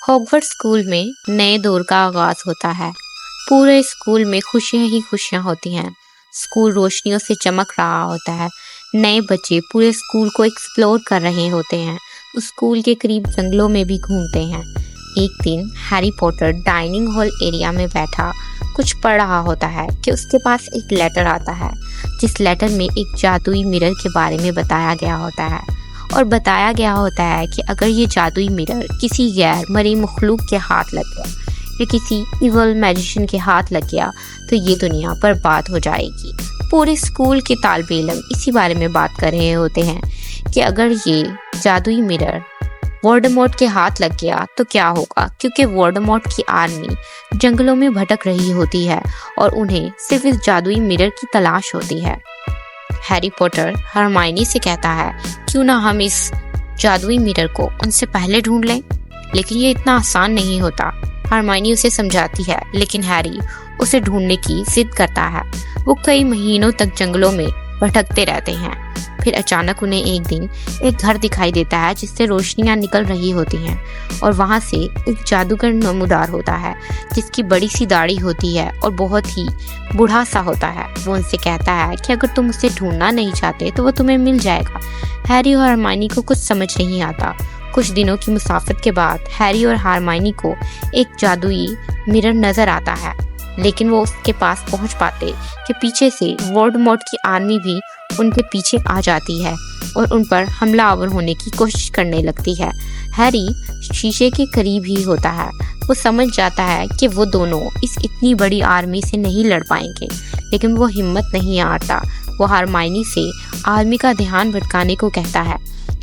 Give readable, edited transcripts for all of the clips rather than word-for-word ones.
Hogwarts school में नए दौर का आगाज होता है। पूरे स्कूल में खुशियां ही खुशियां होती हैं। स्कूल रोशनियों से चमक रहा होता है। नए बच्चे पूरे स्कूल को एक्सप्लोर कर रहे होते हैं। स्कूल के करीब जंगलों में भी घूमते हैं। एक दिन Harry Potter dining hall area में बैठा कुछ पढ़ रहा होता है कि उसके पास एक लेटर आता है, जिस लेटर में एक जादुई मिरर के बारे में बताया गया होता है। और बताया गया होता है कि अगर ये जादुई मिरर किसी गैर मरी मखलूक के हाथ लग गया या किसी इवल मैजिशियन के हाथ लग गया तो ये दुनिया बर्बाद हो जाएगी। पूरे स्कूल के तालिबे इल्म इसी बारे में बात कर रहे होते हैं कि अगर ये जादुई मिरर वोल्डेमॉर्ट के हाथ लग गया तो क्या होगा, क्योंकि वोल्डेमॉर्ट की आर्मी जंगलों में भटक रही होती है और उन्हें सिर्फ इस जादुई मिरर की तलाश होती है। हैरी पॉटर हरमाइनी से कहता है, क्यों ना हम इस जादुई मिरर को उनसे पहले ढूंढ लें। लेकिन ये इतना आसान नहीं होता। हरमाइनी उसे समझाती है, लेकिन हैरी उसे ढूंढने की जिद करता है। वो कई महीनों तक जंगलों में भटकते रहते हैं। फिर अचानक उन्हें एक दिन एक घर दिखाई देता है जिससे रोशनियां निकल रही होती हैं और वहां से एक जादूगर नमूदार होता है जिसकी बड़ी सी दाढ़ी होती है और बहुत ही बूढ़ा सा होता है। वो उनसे कहता है कि अगर तुम उसे ढूंढना नहीं चाहते तो वो तुम्हें मिल जाएगा। हैरी और हरमाइनी को कुछ समझ नहीं आता। कुछ दिनों की मुसाफत के बाद हैरी और हरमाइनी को एक जादुई मिरर नजर आता है, लेकिन वो उसके पास पहुंच पाते कि पीछे से वोल्डेमॉर्ट की आर्मी भी उनके पीछे आ जाती है और उन पर हमलावर होने की कोशिश करने लगती है। हैरी शीशे के करीब ही होता है। वो समझ जाता है कि वो दोनों इस इतनी बड़ी आर्मी से नहीं लड़ पाएंगे, लेकिन वो हिम्मत नहीं हारता। वो हरमाइनी से आर्मी का ध्यान भटकाने को कहता है।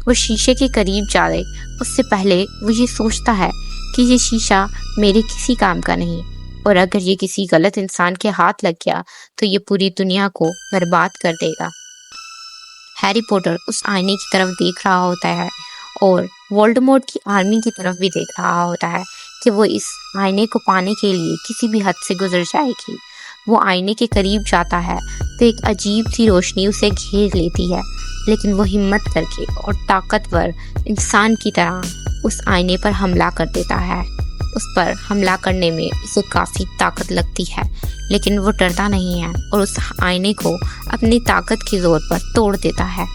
वो शीशे के करीब जाए उससे पहले वो ये सोचता है कि ये शीशा मेरे किसी काम का नहीं, और अगर ये किसी गलत इंसान के हाथ लग गया तो ये पूरी दुनिया को बर्बाद कर देगा। हैरी पॉटर उस आईने की तरफ देख रहा होता है और वोल्डेमॉर्ट की आर्मी की तरफ भी देख रहा होता है कि वो इस आईने को पाने के लिए किसी भी हद से गुजर जाएगी। वो आईने के करीब जाता है तो एक अजीब सी रोशनी उसे घेर लेती है, लेकिन वो हिम्मत करके और ताकतवर इंसान की तरह उस आईने पर हमला कर देता है। उस पर हमला करने में उसे काफ़ी ताकत लगती है, लेकिन वो डरता नहीं है और उस आईने को अपनी ताकत के जोर पर तोड़ देता है।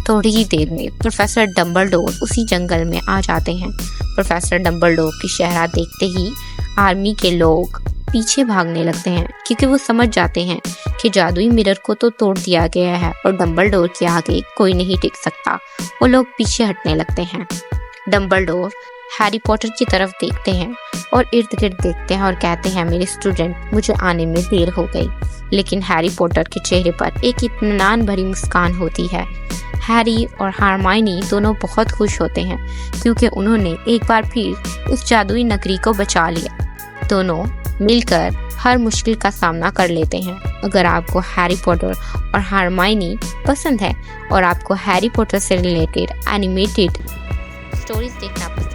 थोड़ी ही देर में प्रोफेसर डम्बलडोर उसी जंगल में आ जाते हैं। प्रोफेसर डम्बलडोर की चेहरा देखते ही आर्मी के लोग पीछे भागने लगते हैं, क्योंकि वो समझ जाते हैं कि जादुई मिरर को तो तोड़ दिया गया है और डम्बलडोर के आगे कोई नहीं टिक सकता। वो लोग पीछे हटने लगते हैं। डम्बलडोर हैरी पॉटर की तरफ देखते हैं और इर्द गिर्द देखते हैं और कहते हैं, मेरे स्टूडेंट, मुझे आने में देर हो गई। लेकिन हैरी पॉटर के चेहरे पर एक इत्मीनान भरी मुस्कान होती है। हैरी और हरमाइनी दोनों बहुत खुश होते हैं क्योंकि उन्होंने एक बार फिर उस जादुई नगरी को बचा लिया। दोनों मिलकर हर मुश्किल का सामना कर लेते हैं। अगर आपको हैरी पॉटर और हरमाइनी पसंद है और आपको हैरी पॉटर से रिलेटेड एनिमेटेड स्टोरीज देखना पसंद